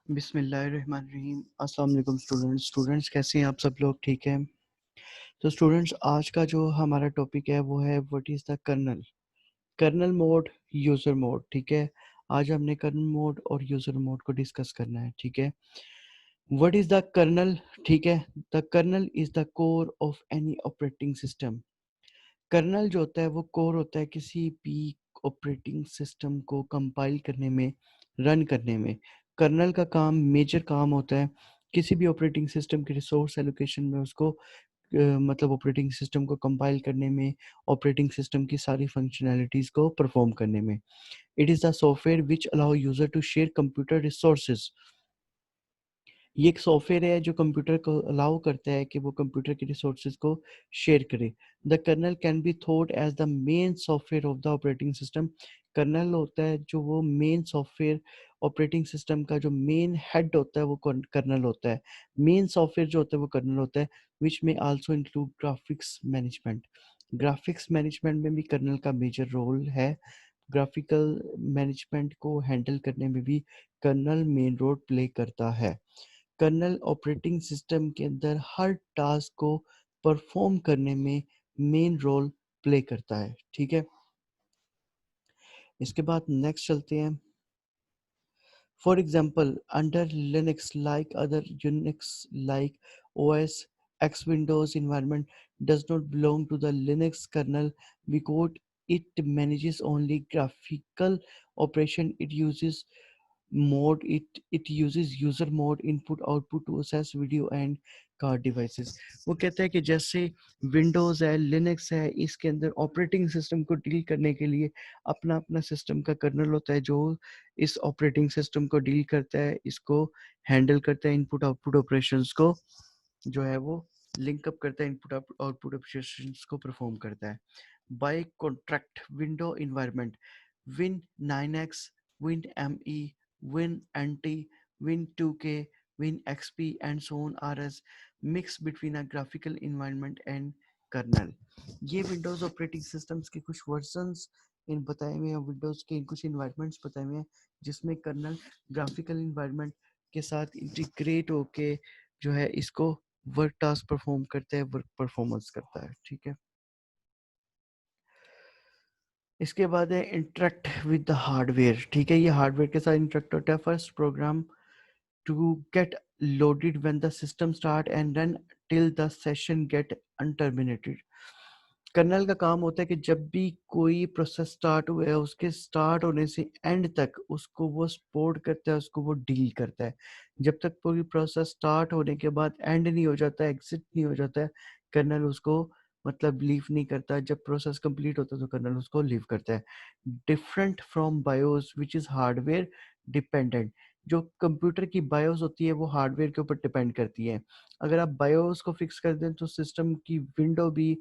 बिस्मिल्लाहिर्रहमानिर्रहीम। अस्सलाम वालेकुम स्टूडेंट्स कैसे हैं आप सब लोग? ठीक हैं? तो स्टूडेंट्स, आज का जो हमारा टॉपिक है वो है what is the kernel mode, user mode. ठीक है, आज हमने कर्नल मोड और यूज़र मोड को डिस्कस करना है। ठीक है, व्हाट इज़ द कर्नल? ठीक है, the kernel is the core of any operating system. Kernel जो होता है वो कोर होता है किसी भी ऑपरेटिंग सिस्टम को कंपाइल करने में, रन करने में। कर्नल का काम, मेजर काम होता है किसी भी ऑपरेटिंग सिस्टम के रिसोर्स एलोकेशन में, उसको मतलब ऑपरेटिंग सिस्टम को कंपाइल करने में, ऑपरेटिंग सिस्टम की सारी फंक्शनैलिटीज़ को परफॉर्म करने में। It is the software which allow user to share computer resources. ये एक सॉफ्टवेयर है जो कंप्यूटर को अलाउ करता है कि वो कंप्यूटर के रिसोर्सेज को शेयर करे। The kernel can be thought as the main software of the operating system. Kernel होता है जो वो मेन सॉफ्टवेयर, ऑपरेटिंग सिस्टम का जो मेन हेड होता है वो कर्नल होता है। मेन सॉफ्टवेयर जो होता है वो कर्नल होता है, विच में also include graphics management. Graphics management में भी कर्नल का मेजर रोल है। ग्राफिकल मैनेजमेंट को हैंडल करने में भी कर्नल मेन रोल प्ले करता है। कर्नल ऑपरेटिंग सिस्टम के अंदर हर टास्क को परफॉर्म करने में मेन रोल प्ले करता है। ठीक है, इसके बाद नेक्स्ट चलते हैं। For example, under Linux like other Unix like OS X Windows environment does not belong to the Linux kernel because it manages only graphical operation. It uses user mode input output to access video and car devices. वो कहता है कि जैसे Windows है, Linux है, इसके अंदर operating system को डील करने के लिए अपना अपना सिस्टम का कर्नल होता है जो इस ऑपरेटिंग सिस्टम को डील करता है, इसको हैंडल करता है, इनपुट आउटपुट ऑपरेशंस को जो है वो लिंक अप करता है, इनपुट आउटपुट ऑपरेशंस को परफॉर्म करता है। By contract window environment, win 9x, win ME, Win NT, Win 2K, Win XP, and so on are as mix between a graphical environment and kernel. ये Windows operating systems के कुछ versions इन बताए हुए हैं, Windows के कुछ environments बताए हुए हैं जिसमें कर्नल ग्राफिकल इन्वायरमेंट के साथ इंटीग्रेट होके जो है इसको वर्क टास्क परफॉर्म करता है, वर्क परफॉर्मेंस करता है। ठीक है, इसके बाद है इंटरेक्ट विद द हार्डवेयर। ठीक है, ये हार्डवेयर के साथ इंटरेक्ट होता है। First program to get loaded when the system start and run till the session get unterminated. Kernel का काम होता है कि जब भी कोई प्रोसेस स्टार्ट हुआ है उसके स्टार्ट होने से एंड तक उसको वो सपोर्ट करता है, उसको वो डील करता है। जब तक पूरी प्रोसेस स्टार्ट होने के बाद एंड नहीं हो जाता, एग्जिट नहीं हो जाता है, कर्नल उसको मतलब लीव नहीं करता। जब प्रोसेस कंप्लीट होता है तो कर्नल उसको लीव करता है। Different from BIOS which is hardware dependent. जो कंप्यूटर की बायोस होती है वो हार्डवेयर के ऊपर डिपेंड करती है। अगर आप बायोस को फिक्स कर दें तो सिस्टम की विंडो भी,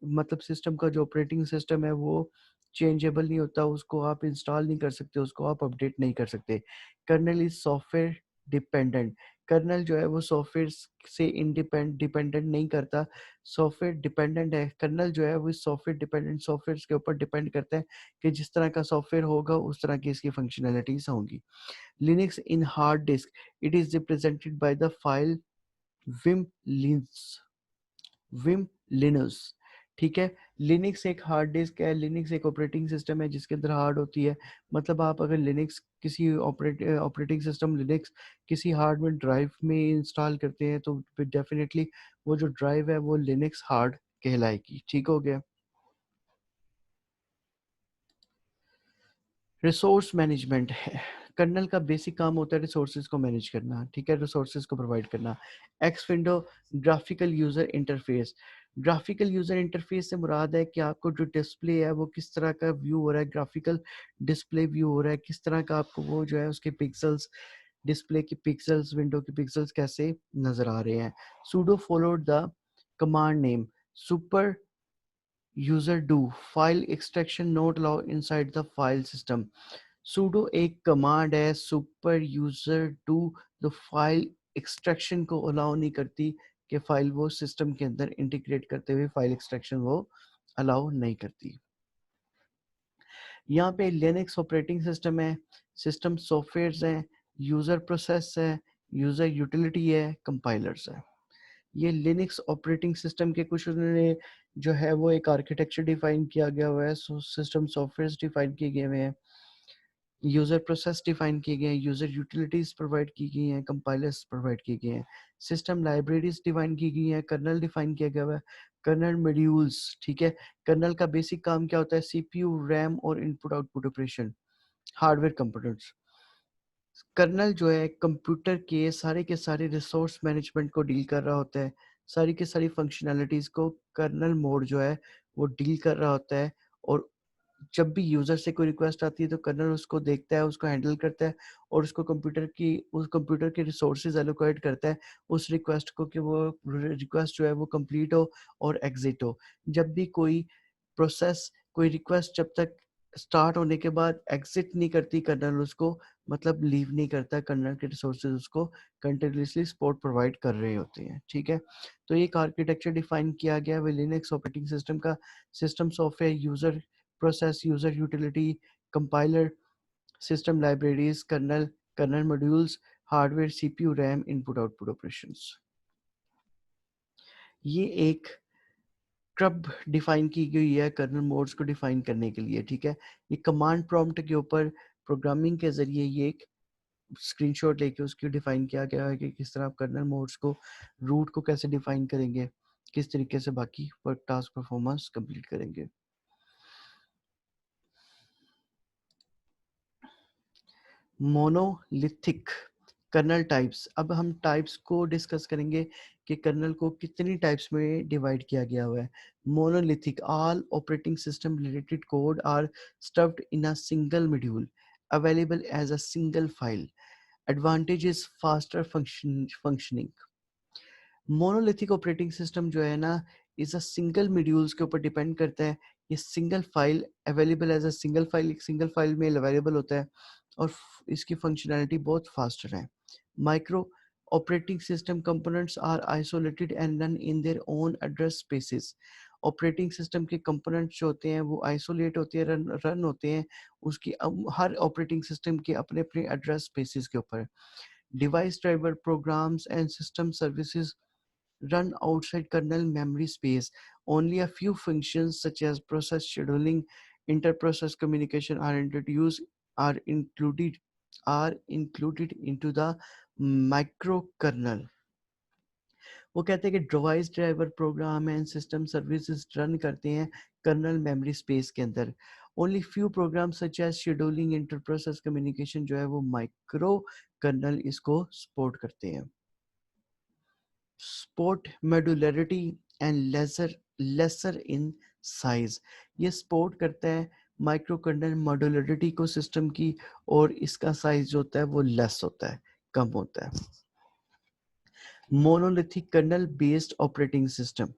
मतलब सिस्टम का जो ऑपरेटिंग सिस्टम है वो चेंजेबल नहीं होता, उसको आप इंस्टॉल नहीं कर सकते, उसको आप अपडेट नहीं कर सकते। Kernel is software dependent. Kernel जो है वो सॉफ्टवेयर से डिपेंडेंट नहीं करता, सॉफ्टवेयर डिपेंडेंट है। कर्नल जो है वो सॉफ्टवेयर डिपेंडेंट, सॉफ्टवेयर के ऊपर डिपेंड करता है कि जिस तरह का सॉफ्टवेयर होगा उस तरह की इसकी फंक्शनैलिटीज होंगी। Linux in hard disk, it is represented by the file Vim Linus, Vim Linus. ठीक है, लिनक्स एक हार्ड डिस्क है, लिनक्स एक ऑपरेटिंग सिस्टम है जिसके अंदर हार्ड होती है। मतलब आप अगर लिनक्स किसी ऑपरेटिंग सिस्टम लिनक्स किसी हार्डवेयर ड्राइव में इंस्टॉल करते हैं तो फिर डेफिनेटली वो जो ड्राइव है वो लिनक्स हार्ड कहलाएगी। ठीक हो गया। रिसोर्स मैनेजमेंट है, कर्नल का बेसिक काम होता है रिसोर्सेज को मैनेज करना। ठीक है, रिसोर्सेज को प्रोवाइड करना। X window graphical user interface. Graphical user interface से मुराद है कि आपको जो डिस्प्ले है वो किस तरह का व्यू हो रहा है, ग्राफिकल डिस्प्ले व्यू हो रहा है, किस तरह का आपको वो जो है उसके पिक्सल्स, डिस्प्ले की पिक्सल्स, विंडो की पिक्सल्स कैसे नजर आ रहे हैं। Sudo followed the command name super user do file extraction not allow inside the file system. Sudo एक कमांड है, super user to the file extraction को अलाउ नहीं करती कि फाइल वो सिस्टम के अंदर इंटीग्रेट करते हुए फाइल एक्सट्रैक्शन वो अलाउ नहीं करती। यहाँ पे लिनक्स ऑपरेटिंग सिस्टम है, सिस्टम सॉफ्टवेयर्स हैं, यूजर प्रोसेस है, यूजर यूटिलिटी है, कंपाइलर्स है। ये लिनक्स ऑपरेटिंग सिस्टम के कुछ उन्होंने जो है वो एक आर्किटेक्चर डिफाइन किया गया हुआ है, सिस्टम सॉफ्टवेयर डिफाइन किए गए हुए हैं, यूजर प्रोसेस डिफाइन किए गए हैं, यूजर यूटिलिटीज प्रोवाइड की गई हैं, कंपाइलर्स प्रोवाइड किए गए हैं, सिस्टम लाइब्रेरीज डिफाइन की गई हैं, कर्नल डिफाइन किया गया हुआ है, कर्नल मॉड्यूल्स। ठीक है, कर्नल का बेसिक काम क्या होता है? सीपीयू, रैम और input output operation, hardware components. Kernel जो है कंप्यूटर के सारे रिसोर्स मैनेजमेंट को डील कर रहा होता है, सारी की सारी फंक्शनैलिटीज को कर्नल मोड जो है वो डील कर रहा होता है। और जब भी यूजर से कोई रिक्वेस्ट आती है तो कर्नल उसको देखता है, उसको हैंडल करता है और उसको उस कंप्यूटर के रिसोर्सेज एलोकेट करता है उस रिक्वेस्ट को, कि वो रिक्वेस्ट जो है वो कंप्लीट हो और एग्जिट हो। जब भी कोई प्रोसेस, कोई रिक्वेस्ट जब तक स्टार्ट होने के बाद एग्जिट नहीं करती कर्नल उसको, मतलब लीव नहीं करता, कर्नल के रिसोर्सेज उसको कंटिन्यूसली सपोर्ट प्रोवाइड कर रहे होते हैं। ठीक है, तो एक आर्किटेक्चर डिफाइन किया गया है लिनक्स ऑपरेटिंग सिस्टम का। System software, user process, user utility, compiler, system libraries, kernel, kernel modules, hardware, CPU, RAM, input output operations. ये एक कब डिफाइन की गई है कर्नल मोड्स को डिफाइन करने के लिए। ठीक है, ये कमांड प्रॉम्प्ट के ऊपर प्रोग्रामिंग के जरिए ये एक स्क्रीनशॉट लेके उसकी डिफाइन किया गया है कि किस तरह आप कर्नल मोड्स को, रूट को कैसे डिफाइन करेंगे, किस तरीके से बाकी वर्क टास्क परफॉर्मेंस कंप्लीट करेंगे। Monolithic kernel types. अब हम टाइप्स को डिस्कस करेंगे कि कर्नल को कितनी टाइप्स में डिवाइड किया गया हुआ है। Monolithic, all operating system related code are stuffed in a single module available as a single file. Advantage is faster functioning. Monolithic operating system जो है ना, इस अ सिंगल मॉड्यूल्स के ऊपर डिपेंड करता है। ये single file available as a single file, एक सिंगल फाइल में अवेलेबल होता है और इसकी फंक्शनैलिटी बहुत फास्टर है। Micro operating system components are isolated and run in their own address spaces. Operating system के कंपोनेंट्स जो होते हैं वो आइसोलेट होते हैं, रन होते हैं उसकी हर ऑपरेटिंग सिस्टम के अपने अपने एड्रेस स्पेसेस के ऊपर। Device driver programs and system services run outside kernel memory space. Only a few functions such as process scheduling, inter-process communication are included are included into the microkernel. वो कहते हैं कि device driver program and system services run करते हैं kernel memory space के अंदर। Only few program such as scheduling, inter process communication जो है वो माइक्रो कर्नल इसको सपोर्ट करते हैं। Support modularity and lesser in size. ये सपोर्ट करता है माइक्रो कर्नल मॉड्यूलरिटी को सिस्टम की, और इसका साइज जो होता है वो लेस होता है, कम होता है। Monolithic kernel based operating system.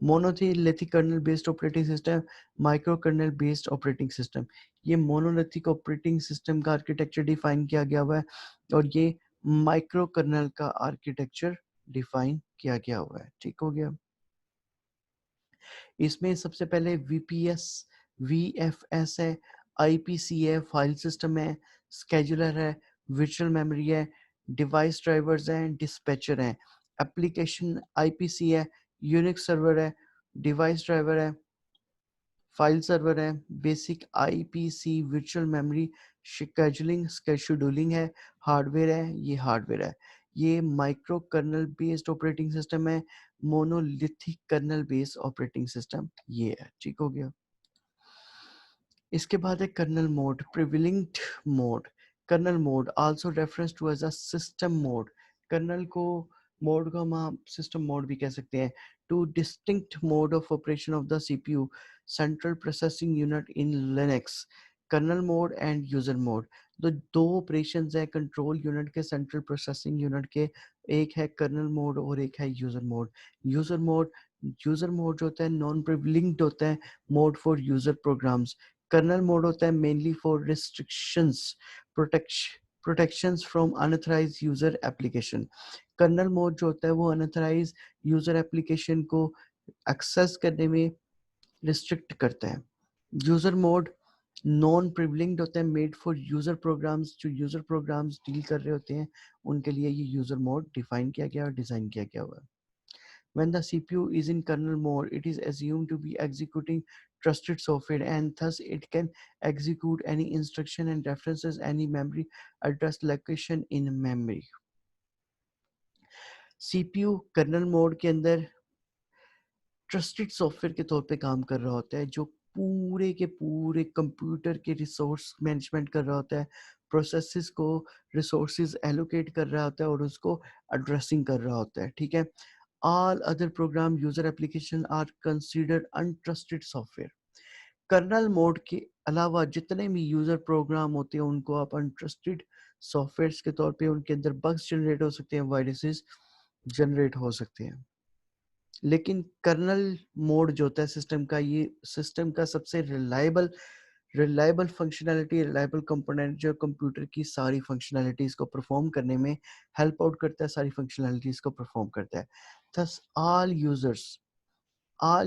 Monolithic kernel based operating system, micro kernel based operating system. ये मोनोलिथिक ऑपरेटिंग सिस्टम का आर्किटेक्चर डिफाइन किया गया हुआ है और ये माइक्रो कर्नल का आर्किटेक्चर डिफाइन किया गया हुआ है। ठीक हो गया। इसमें सबसे पहले वीपीएस, वीएफएस है, आईपीसी है, फाइल सिस्टम है, स्केजुलर है, वर्चुअल मेमोरी है, डिवाइस ड्राइवर्स हैं, डिस्पैचर हैं। एप्लीकेशन आईपीसी है, यूनिक्स सर्वर है, डिवाइस ड्राइवर है, फाइल सर्वर है, basic IPC virtual memory, scheduling scheduling है, हार्डवेयर है, ये हार्डवेयर है। ये micro kernel based operating system है। Monolithic kernel based operating system ये है। ठीक हो गया। इसके बाद है kernel mode, privileged mode. Colonel mode also reference to as a system mode. Kernel को मोड को हम सिस्टम मोड भी कह सकते हैं। Two distinct mode of operation of the CPU, central processing unit in Linux. Kernel mode and user mode, तो दो operation है कंट्रोल यूनिट के, सेंट्रल प्रोसेसिंग यूनिट के। एक है कर्नल मोड और एक है user mode. User mode, user mode जो होता है नॉन प्रिविलेंट होता है mode for user programs. Kernel mode होता है mainly for restrictions, protections from unauthorized user application. Kernel mode जो होता है वो अनऑथराइज्ड यूजर एप्लीकेशन को एक्सेस करने में रिस्ट्रिक्ट करता है। यूजर मोड नॉन प्रिविलेज्ड होता है मेड फॉर यूजर प्रोग्राम्स, जो यूजर प्रोग्राम्स डील कर रहे होते हैं उनके लिए ये यूजर मोड डिफाइन किया गया और डिजाइन किया गया हुआ है. When the CPU is in kernel mode, it is assumed to be executing trusted software, and thus it can execute any instruction and references any memory address location in memory. CPU kernel mode के अंदर trusted software के तौर पे काम कर रहा होता है, जो पूरे के पूरे कंप्यूटर के रिसोर्स मैनेजमेंट कर रहा होता है, प्रोसेसेस को रिसोर्सेज एलोकेट कर रहा होता है और उसको एड्रेसिंग कर रहा होता है. ठीक है. All other program user application are considered untrusted software. Kernel mode के अलावा जितने भी यूजर प्रोग्राम होते हैं उनको आप अनट्रस्टेड सॉफ्टवेयर्स के तौर पे, उनके अंदर बग्स जनरेट हो सकते हैं, वायरसेस जनरेट हो सकते हैं. लेकिन कर्नल मोड जो होता है सिस्टम का, ये सिस्टम का सबसे रिलायबल फंक्शनैलिटी, रिलायबल कंपोनेंट जो कंप्यूटर की सारी फंक्शनैलिटीज को परफॉर्म करने में हेल्प आउट करता है, सारी फंक्शनैलिटीज को परफॉर्म करता है. Thus, all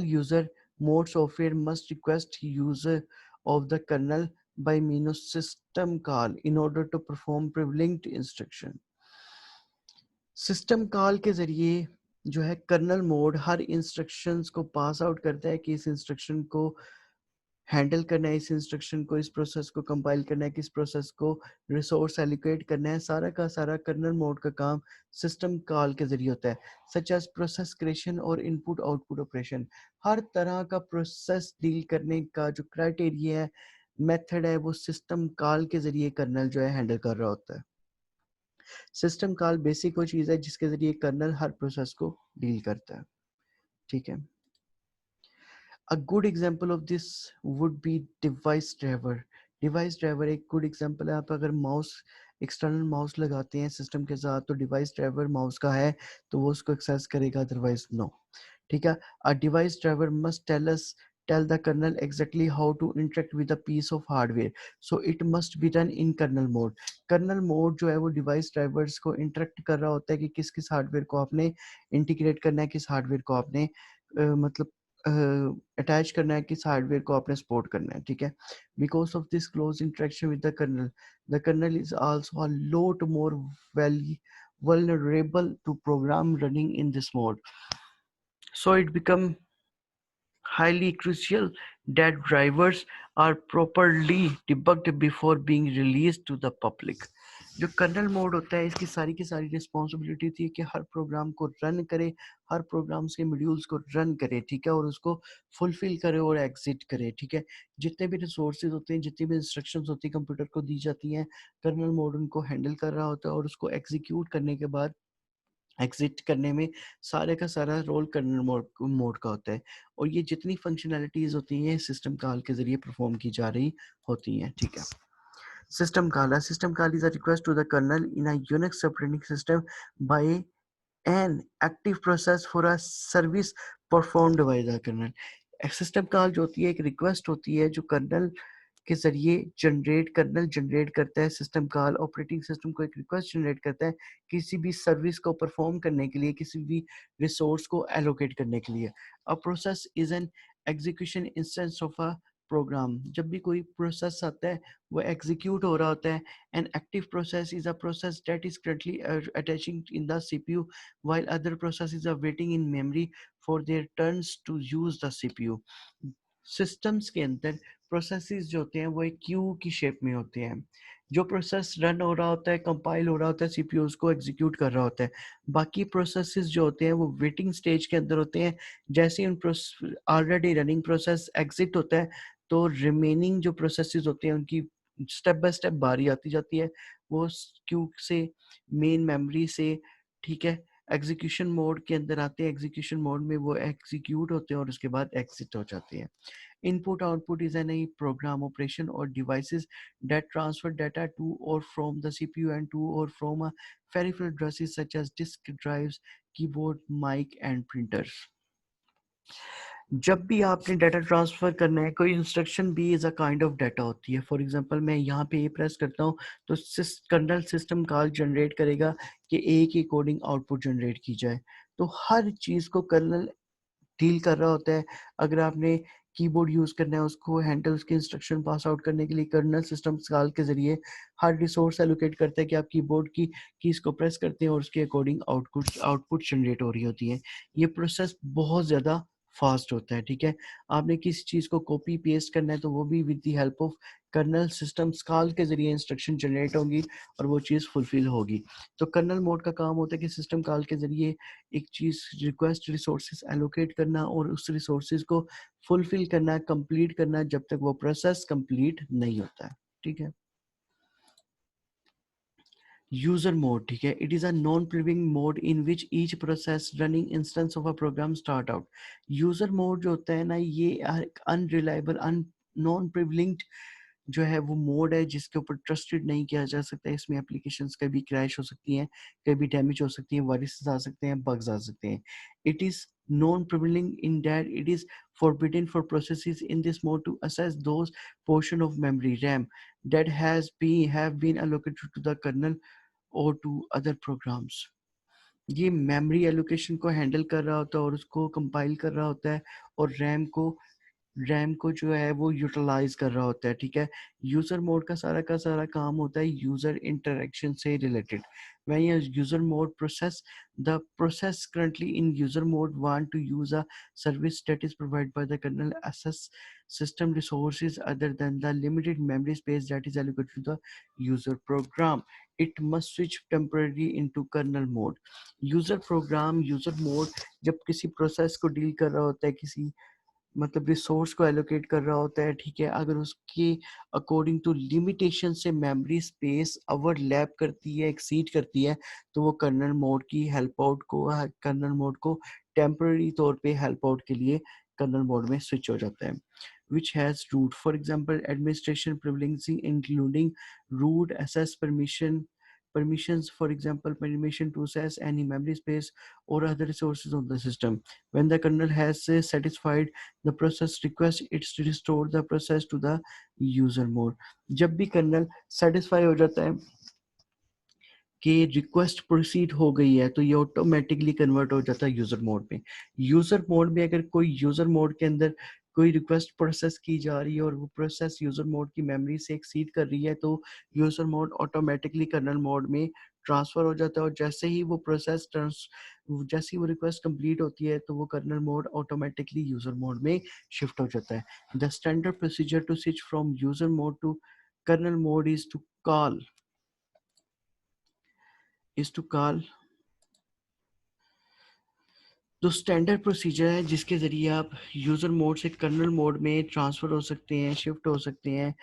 user mode software must request user of the kernel by means of system call in order to perform privileged instruction. System call के जरिए जो है कर्नल मोड हर इंस्ट्रक्शंस को पास आउट करता है कि इस इंस्ट्रक्शन को हैंडल करना है, इस इंस्ट्रक्शन को, इस प्रोसेस को कंपाइल करना है, किस प्रोसेस को रिसोर्स एलोकेट करना है. सारा का सारा कर्नल मोड का काम सिस्टम कॉल के जरिए होता है, सच एज प्रोसेस क्रिएशन और इनपुट आउटपुट ऑपरेशन. हर तरह का प्रोसेस डील करने का जो क्राइटेरिया है, मेथड है, वो सिस्टम कॉल के जरिए कर्नल जो है हैंडल कर रहा होता है. सिस्टम कॉल बेसिक वो चीज़ है जिसके जरिए कर्नल हर प्रोसेस को डील करता है. ठीक है. A good example of this would be device driver. Device driver एक गुड एग्जांपल है. आप अगर माउस, एक्सटर्नल माउस लगाते हैं सिस्टम के साथ, तो डिवाइस ड्राइवर माउस का है तो वो उसको एक्सेस करेगा, अदरवाइज नो. ठीक है. A device driver must tell the kernel exactly how to interact with a piece of hardware, so it must be done in kernel mode. kernel mode जो है वो डिवाइस ड्राइवर्स को interact कर रहा होता है कि किस किस हार्डवेयर को आपने इंटीग्रेट करना है, किस हार्डवेयर को आपने मतलब अटैच करना है, किस हार्डवेयर को आपने सपोर्ट करना है. ठीक है. Because of this close interaction with the kernel is also a lot more vulnerable to program running in this mode, so it become highly crucial that drivers are properly debugged before being released to the public. जो colonel mode होता है इसकी सारी की सारी responsibility थी कि हर programme को रन करे, हर प्रोग्राम्स के मॉड्यूल्स को रन करे. ठीक है. और उसको फुलफिल करे और एग्जिट करे. ठीक है. जितने भी रिसोर्सेज होते हैं, जितनी भी इंस्ट्रक्शंस होती है कंप्यूटर को दी जाती हैं, कर्नल मोड उनको हैंडल कर रहा होता है और उसको एग्जीक्यूट करने के बाद एग्जिट करने में सारे का सारा रोल कर्नल मोड का होता है. और ये जितनी फंक्शनैलिटीज होती हैं सिस्टम कॉल के जरिए परफॉर्म की जा रही होती हैं. ठीक है. System call is a request to the kernel in a Unix operating system by an active process for a service performed by the kernel. System call जो होती है एक रिक्वेस्ट होती है जो कर्नल के जरिए कर्नल जनरेट करता है. सिस्टम कॉल ऑपरेटिंग सिस्टम को एक रिक्वेस्ट जनरेट करता है किसी भी सर्विस को परफॉर्म करने के लिए, किसी भी रिसोर्स को एलोकेट करने के लिए. A process is an execution instance of a program. जब भी कोई प्रोसेस आता है वो एग्जीक्यूट हो रहा होता है. N active process is a process that is currently attaching in the CPU while other processes are waiting in memory for their turns to use the CPU. Systems के अंदर प्रोसेसेस जो होते हैं वो एक क्यू की शेप में होते हैं. जो प्रोसेस रन हो रहा होता है, कंपाइल हो रहा होता है, सीपीयू उसको एग्जीक्यूट कर रहा होता है. बाकी प्रोसेसेस जो होते हैं वो वेटिंग स्टेज के अंदर होते हैं. जैसे ही उन ऑलरेडी रनिंग प्रोसेस एग्जिट होता है तो रिमेनिंग जो प्रोसेसेस होते हैं उनकी स्टेप बाय स्टेप बारी आती जाती है. वो क्यू से, मेन मेमोरी से, ठीक है, एग्जीक्यूशन मोड के अंदर आते हैं. एग्जीक्यूशन मोड में वो एग्जीक्यूट होते हैं और उसके बाद एग्जिट हो जाते हैं. Input output is any program operation or devices that transfer data to or from the CPU and to or from a peripheral addresses such as disk drives, keyboard, mic and printers. जब भी आपने data transfer करना है, कोई instruction भी is a kind of data होती है. For example मैं यहाँ पे ये प्रेस करता हूँ तो कर्नल सिस्टम कॉल जनरेट करेगा कि ए की कोडिंग आउटपुट जनरेट की जाए. तो हर चीज़ को कर्नल डील कर रहा होता है. अगर आपने कीबोर्ड यूज करना है उसको हैंडल उसके इंस्ट्रक्शन पास आउट करने के लिए कर्नल सिस्टम कॉल के जरिए हर रिसोर्स एलोकेट करता है कि आप कीबोर्ड की कीज को प्रेस करते हैं और उसके अकॉर्डिंग आउटपुट जनरेट हो रही होती है। ये प्रोसेस बहुत ज़्यादा फास्ट होता है, ठीक है। आपने किसी चीज़ को कॉपी पेस्ट करना है तो वो भी with the help of kernel systems call के जरिए इंस्ट्रक्शन जनरेट होंगी और वो चीज़ फुलफिल होगी। तो कर्नल मोड का काम होता है कि सिस्टम कॉल के जरिए एक चीज़ रिक्वेस्ट रिसोर्सेज एलोकेट करना और उस रिसोर्सेज को फुलफिल करना, कंप्लीट करना जब तक वो प्रोसेस कंप्लीट नहीं होता है, ठीक है। यूजर मोड, ठीक है, it is a non privileged mode in which each process running instance of a program start out. User mode जो होता है ना, ये अनरिलायबल नॉन प्रिविलेंज्ड जो है वो मोड है जिसके ऊपर ट्रस्टेड नहीं किया जा सकता है। इसमें एप्लीकेशंस कभी क्रैश हो सकती हैं, कभी डैमेज हो सकती हैं, वायरसेस आ सकते हैं, बग्स आ सकते हैं। It is non prevailing in that it is forbidden for processes in this mode to access those portion of memory RAM that have been allocated to the kernel or to other programs। ये memory allocation को handle कर रहा होता है और उसको compile कर रहा होता है और रैम को जो है वो यूटिलाइज कर रहा होता है, ठीक है। यूजर मोड का सारा काम होता है यूजर इंटरेक्शन से related. when a user mode process currently in user mode want to use a service that is provided by the kernel access system resources other than the limited memory space that is allocated to the user program, it must switch temporarily into kernel mode। User mode जब किसी process को deal कर रहा होता है, किसी मतलब resource को एलोकेट कर रहा होता है, ठीक है, अगर उसके अकॉर्डिंग टू लिमिटेशन से मेमोरी स्पेस ओवरलैप करती है, एक्सीड करती है, तो वो कर्नल मोड को टेम्पररी तौर पे हेल्प आउट के लिए कर्नल मोड में स्विच हो जाता है। which has root, for example administration privileging including root access permissions, for example permission to access any memory space or other resources on the system। when the kernel has satisfied the process request, it's restore the process to the user mode। जब भी colonel satisfy हो जाता है कि request proceed हो गई है तो ये ऑटोमेटिकली कन्वर्ट हो जाता है यूजर मोड में। यूजर मोड में अगर कोई यूजर मोड के अंदर कोई रिक्वेस्ट प्रोसेस की जा रही है और वो प्रोसेस यूजर मोड की मेमोरी से एक्सीड कर रही है तो user mode automatically colonel mode में ट्रांसफर हो जाता है और जैसे ही वो रिक्वेस्ट कंप्लीट होती है तो वो kernel mode automatically user mode में शिफ्ट हो जाता है। The standard procedure to switch from user mode to kernel mode is to call तो स्टैंडर्ड प्रोसीजर है जिसके ज़रिए आप यूज़र मोड से कर्नल मोड में ट्रांसफ़र हो सकते हैं, शिफ्ट हो सकते हैं।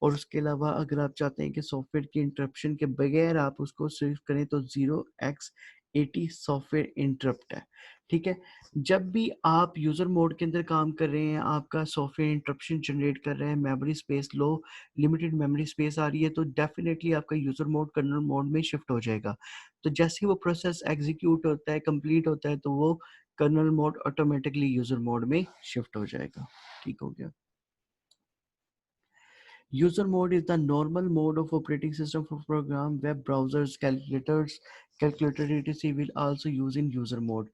और उसके अलावा अगर आप चाहते हैं कि सॉफ्टवेयर की इंटरप्शन के बगैर आप उसको सिर्फ करें तो 0x80 सॉफ्टवेयर इंटरप्ट है, ठीक है। जब भी आप यूज़र मोड के अंदर काम कर रहे हैं, आपका सॉफ्टवेयर इंटरप्शन जनरेट कर रहे हैं, मेमोरी स्पेस लो, लिमिटेड मेमोरी स्पेस आ रही है, तो डेफिनेटली आपका यूज़र मोड कर्नल मोड में शिफ्ट हो जाएगा। तो जैसे ही वो प्रोसेस एग्जीक्यूट होता है, कंप्लीट होता है, तो वो kernel mode automatically user mode में शिफ्ट हो जाएगा। ठीक हो गया। User mode is the normal mode of operating system for program web browsers calculator etc will also use in user mode.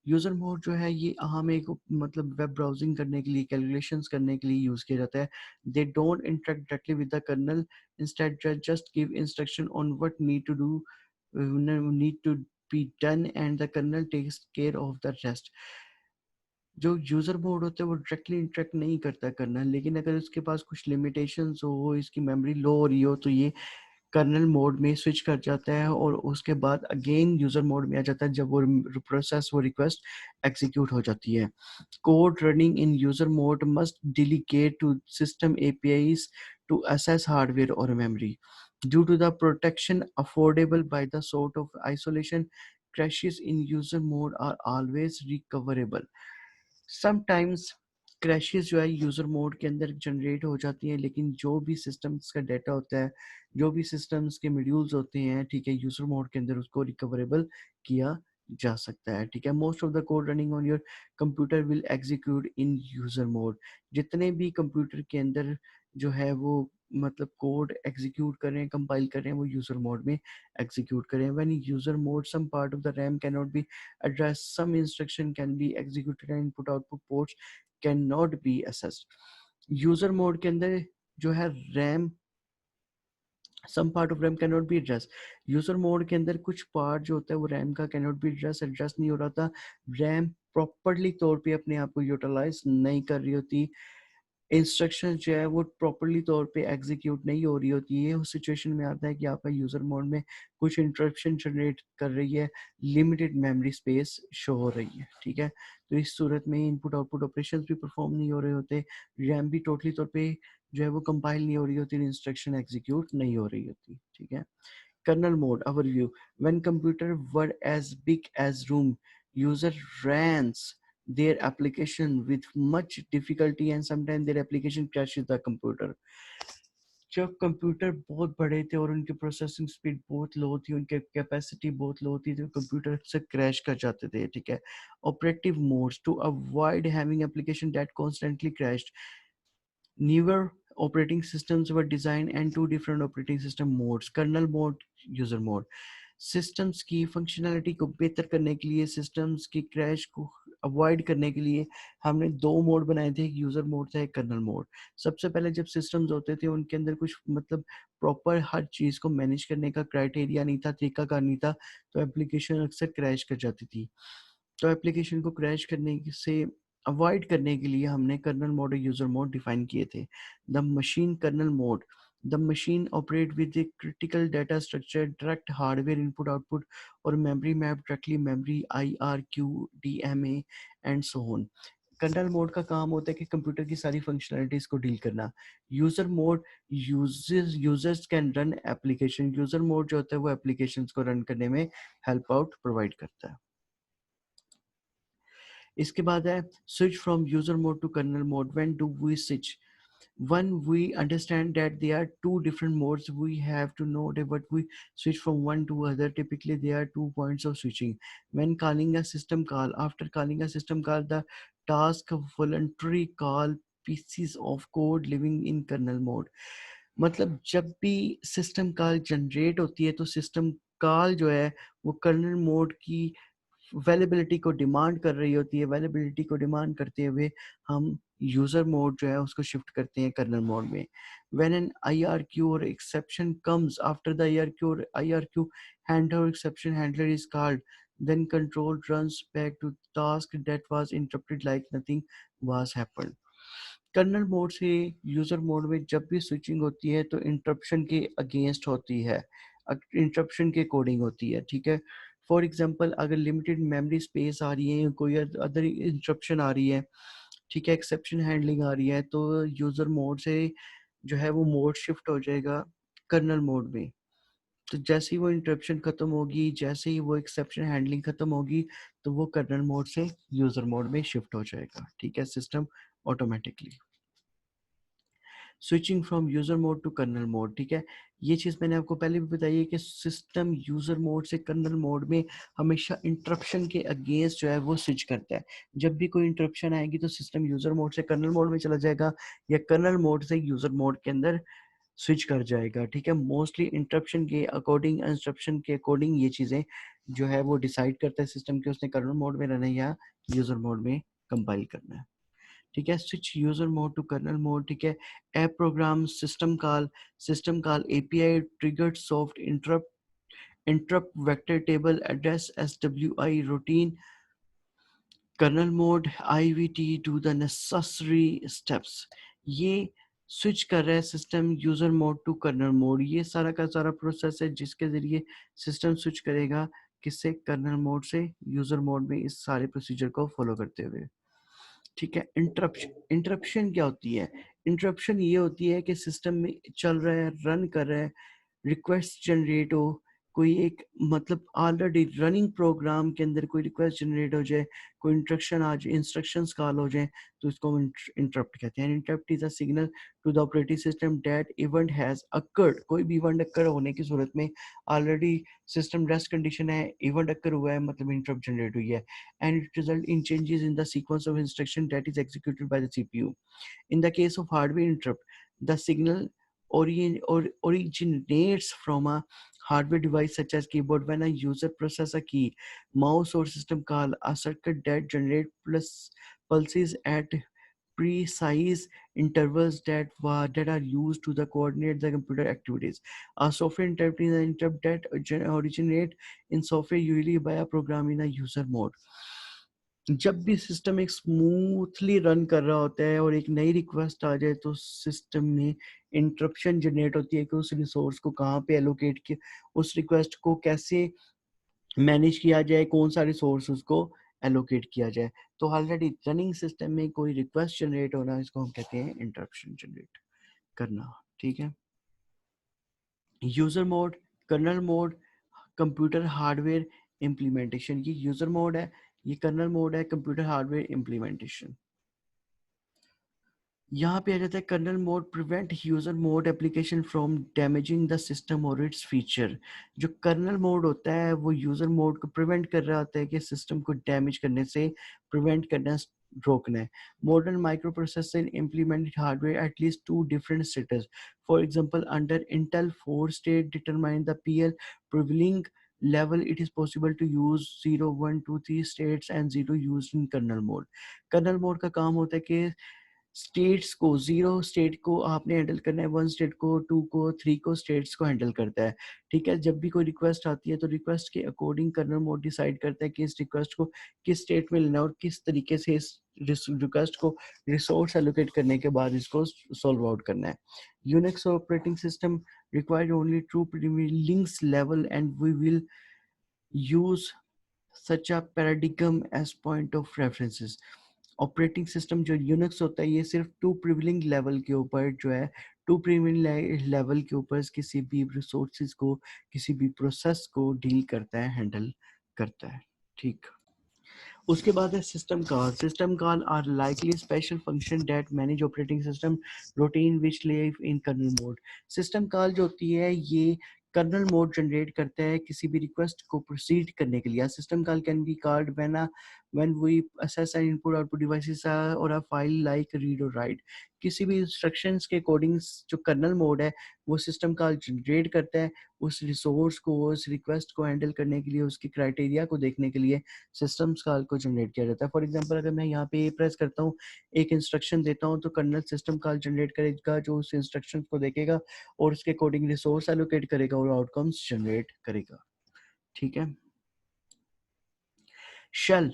User mode जो है ये हम एक मतलब वेब ब्राउजिंग करने के लिए, कैलकुलेशंस करने के लिए यूज किया जाता है। They don't interact directly with the kernel, instead just give instruction on what need to be done and the kernel takes care of the rest. जो यूजर मोड होता है वो डायरेक्टली इंटरेक्ट नहीं करता कर्नल, लेकिन अगर उसके पास कुछ लिमिटेशंस हो, इसकी मेमोरी लो हो रही हो, तो ये कर्नल मोड में स्विच कर जाता है और उसके बाद अगेन यूजर मोड में आ जाता है जब वो रिक्वेस्ट एग्जीक्यूट हो जाती है। Code running in user mode must delegate to system APIs to access hardware or memory due to the protection affordable by the sort of isolation। crashes in user mode are always recoverable। Sometimes crashes जो है user mode के अंदर generate हो जाती हैं, लेकिन जो भी सिस्टम्स का डाटा होता है, जो भी सिस्टम्स के मॉड्यूल्स होते हैं, ठीक है, यूज़र मोड के अंदर उसको रिकवरेबल किया जा सकता है, ठीक है। Most of the code running on your computer will execute in user mode. जितने भी कंप्यूटर के अंदर जो है वो मतलब कोड एग्जीक्यूट कर रहे हैं, कंपाइल कर रहे हैं, वो यूजर मोड में एग्जीक्यूट करें. When user mode some part of the RAM can not be address, some instruction can be executed and input output ports can not be accessed. User mode के अंदर जो है RAM, some part of RAM can not be address. User mode के अंदर कुछ part जो होता है वो रैम का कैन नॉट बी एड्रेस नहीं हो रहा था. रैम प्रॉपरली तौर पे अपने आप को यूटिलाइज नहीं कर रही होती, इंस्ट्रक्शन जो है वो प्रॉपरली तौर पे एग्जीक्यूट नहीं हो रही होती है. उस सिचुएशन में आता है कि आपका यूजर मोड में कुछ इंटरप्शन जनरेट कर रही है, लिमिटेड मेमोरी स्पेस शो हो रही है. ठीक है, तो इस सूरत में इनपुट आउटपुट ऑपरेशंस भी परफॉर्म नहीं हो रहे होते, रैम भी टोटली तौर पे जो है वो कंपाइल नहीं हो रही होती, इंस्ट्रक्शन एग्जीक्यूट नहीं हो रही होती. ठीक है. Kernel mode overview. When computers were as big as room, user runs their application with much difficulty and sometimes their application crashes the computer. जब कंप्यूटर बहुत बड़े थे और उनकी प्रोसेसिंग स्पीड बहुत लो थी, उनके कैपेसिटी बहुत लो थी, तो कंप्यूटर से क्रैश कर जाते थे. ठीक है. Operative modes to avoid having application that constantly crash. Newer operating systems were designed and two different operating system modes, kernel mode, user mode. Systems की फंक्शनैलिटी को बेहतर करने के लिए, सिस्टम्स की क्रैश को अवॉइड करने के लिए हमने दो मोड बनाए थे, एक यूज़र मोड था, एक कर्नल मोड. सबसे पहले जब सिस्टम्स होते थे उनके अंदर कुछ मतलब प्रॉपर हर चीज़ को मैनेज करने का क्राइटेरिया नहीं था, तरीकाकार नहीं था, तो एप्लीकेशन अक्सर क्रैश कर जाती थी. तो एप्लीकेशन को क्रैश करने से अवॉइड करने के लिए हमने कर्नल मोड और यूजर मोड डिफाइन किए थे. The machine kernel mode, the machine operate with a critical data structure, direct hardware input output और memory map directly memory, IRQ, DMA and so on. Kernel mode का काम होता है कि computer की सारी फंक्शनलिटीज को डील करना. User mode, users can run application. User mode जो होता है वो एप्लीकेशंस को रन करने में हेल्प आउट प्रोवाइड करता है. इसके बाद है switch from user mode to kernel mode. When do we switch? When we understand that there are two different modes, we have to know that what we switch from one to other. Typically there are 2 points of switching. When calling a system call, after calling a system call, the task voluntary call pieces of code living in kernel mode. मतलब जब भी system call generate होती है तो system call जो है वो kernel mode की अवेलेबिलिटी को डिमांड कर रही होती है. अवेलेबिलिटी को डिमांड करते हुए हम यूजर मोड जो है उसको शिफ्ट करते हैं कर्नल मोड में. व्हेन एन IRQ और exception comes after the IRQ handler और exception handler is called, then control runs back to task that was interrupted like nothing was happened. Colonel mode से user mode में जब भी switching होती है तो interruption के अगेंस्ट होती है, इंटरप्शन के कोडिंग होती है. ठीक है. फॉर एग्जांपल अगर लिमिटेड मेमोरी स्पेस आ रही है, कोई अदर इंटरप्शन आ रही है, ठीक है, एक्सेप्शन हैंडलिंग आ रही है, तो यूजर मोड से जो है वो मोड शिफ्ट हो जाएगा कर्नल मोड में. तो जैसे ही वो इंटरप्शन खत्म होगी, जैसे ही वो एक्सेप्शन हैंडलिंग खत्म होगी, तो वो कर्नल मोड से यूजर मोड में शिफ्ट हो जाएगा. ठीक है, system automatically. Switching from user mode to kernel mode. ठीक है, ये चीज़ मैंने आपको पहले भी बताई है कि सिस्टम यूजर मोड से कर्नल मोड में हमेशा इंटरप्शन के अगेंस्ट जो है वो स्विच करता है. जब भी कोई इंटरप्शन आएगी तो सिस्टम यूजर मोड से कर्नल मोड में चला जाएगा या कर्नल मोड से यूजर मोड के अंदर स्विच कर जाएगा. ठीक है, मोस्टली इंटरप्शन के अकॉर्डिंग, इंस्ट्रक्शन के अकॉर्डिंग ये चीज़ें जो है वो डिसाइड करता है सिस्टम कि उसने कर्नल मोड में रहना है या यूजर मोड में कंपाइल करना है. ठीक है, switch user mode to kernel mode. ठीक है, app program, system call API triggered soft interrupt vector table address SWI routine. Kernel mode IVT do the necessary steps. ये स्विच कर रहा है system user mode to kernel mode. ये सारा का सारा प्रोसेस है जिसके जरिए सिस्टम स्विच करेगा किससे, कर्नल मोड से यूजर मोड में, इस सारे प्रोसीजर को फॉलो करते हुए. ठीक है. इंटरप्शन क्या होती है? इंटरप्शन ये होती है कि सिस्टम में चल रहा है, रन कर रहा है, रिक्वेस्ट जनरेट हो, कोई एक मतलब ऑलरेडी रनिंग प्रोग्राम के अंदर कोई रिक्वेस्ट जनरेट हो जाए, कोई इंस्ट्रक्शन आ जाए, इंस्ट्रक्शंस कॉल हो जाए, तो इसको हम इंटरप्ट कहते हैं. Interrupt is a signal to the operating system that event has occurred. कोई भी इवेंट अकर होने की सूरत में ऑलरेडी सिस्टम रेस्ट कंडीशन है, इवेंट अकर हुआ है, मतलब इंटरप्ट जनरेट हुई है, and it result in changes in the sequence of instruction that is executed by the CPU. In the case of hardware interrupt, the signal originates from a hardware device such as keyboard. When a user presses a key, mouse or system call, a circuit that generates pulses at precise intervals that are used to the coordinate the computer activities. A software interrupt is an interrupt that originate in software usually by a program in a user mode. जब भी system एक smoothly run कर रहा होता है और एक नई रिक्वेस्ट आ जाए तो सिस्टम में इंटरप्शन जनरेट होती है कि उस रिसोर्स को कहाँ पे एलोकेट किया, उस रिक्वेस्ट को कैसे मैनेज किया जाए, कौन सा रिसोर्स उसको एलोकेट किया जाए। तो ऑलरेडी रनिंग सिस्टम में कोई रिक्वेस्ट जनरेट होना, इसको हम कहते हैं इंटरप्शन जनरेट करना। ठीक है। User mode, kernel mode, computer hardware implementation. ये यूजर मोड है, ये कर्नल मोड है, कंप्यूटर हार्डवेयर इम्प्लीमेंटेशन। यहाँ पे आ जाता है kernel mode prevent user mode application from damaging the system और इट्स फीचर। जो कर्नल मोड होता है वो यूजर मोड को प्रिवेंट कर रहा होता है कि सिस्टम को डैमेज करने से, प्रिवेंट करना, रोकना है। Modern micro processor implemented hardware at least two different states. For example, under Intel 4 state determine the PL prevailing level, it is possible to use 0, 1, 2, 3 states and 0 used in kernel mode. Colonel mode का काम होता है कि states को, zero state को आपने handle करना है, वन स्टेट को, टू को, थ्री को, स्टेट्स को हैंडल करता है। ठीक है। जब भी कोई रिक्वेस्ट आती है तो रिक्वेस्ट के अकॉर्डिंग कर्नल मोड डिसाइड करता है कि इस रिक्वेस्ट को किस स्टेट में लेना है और किस तरीके से इस रिक्वेस्ट को रिसोर्स एलोकेट करने के बाद इसको सॉल्व आउट करना है। Unix operating system require only true links level and we will use such a paradigm as point of references. Operating system जो यूनिक्स होता है ये सिर्फ टू प्रिविलिंग लेवल के ऊपर जो है, टू प्रिविलिंग लेवल के ऊपर किसी भी रिसोर्सेज को, किसी भी प्रोसेस को डील करता है, हैंडल करता है। ठीक। उसके बाद है system call. System call are likely special function that manage operating system routine which live in kernel mode. System call जो होती है ये कर्नल मोड जनरेट करता है किसी भी रिक्वेस्ट को प्रोसीड करने के लिए। System call can be called when we access an input output devices or a file like read or write। किसी भी इंस्ट्रक्शंस के अकॉर्डिंग जो कर्नल मोड है वो सिस्टम कॉल जनरेट करता है उस रिसोर्स को, उस रिक्वेस्ट को हैंडल करने के लिए, उसकी क्राइटेरिया को देखने के लिए सिस्टम्स कॉल को जनरेट किया जाता है। फॉर एग्जांपल अगर मैं यहाँ पे प्रेस करता हूँ, एक इंस्ट्रक्शन देता हूँ तो कर्नल सिस्टम कॉल जनरेट करेगा जो उस इंस्ट्रक्शन को देखेगा और उसके अकॉर्डिंग रिसोर्स एलोकेट करेगा और आउटकम्स जनरेट करेगा। ठीक है। Shell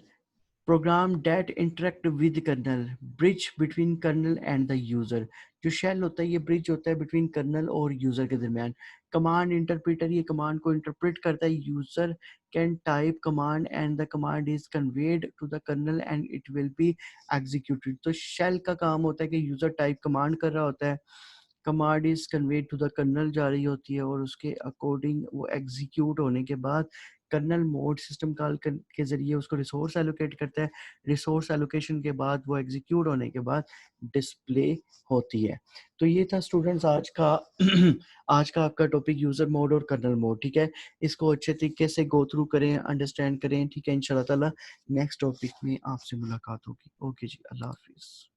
program that interact with kernel, bridge between kernel and the user. जो शेल होता है ये ब्रिज होता है बिटवीन कर्नल और यूजर के दरमियान। कमांड इंटरप्रेटर ये कमांड को इंटरप्रेट करता है। User can type command and the command is conveyed to the kernel and it will be executed. तो शेल का काम होता है कि यूजर टाइप कमांड कर रहा होता है, command is conveyed to the kernel जा रही होती है और उसके अकॉर्डिंग वो एग्जीक्यूट होने के बाद कर्नल मोड सिस्टम कॉल के जरिए उसको रिसोर्स एलोकेट करता है। रिसोर्स एलोकेशन के बाद वो एग्जीक्यूट होने के बाद डिस्प्ले होती है। तो ये था स्टूडेंट्स आज का आज का आपका टॉपिक यूजर मोड और कर्नल मोड। ठीक है। इसको अच्छे तरीके से गो थ्रू करें, अंडरस्टैंड करें। ठीक है। इंशाल्लाह ताला नेक्स्ट टॉपिक में आपसे मुलाकात होगी। ओके जी, अल्लाह हाफिज।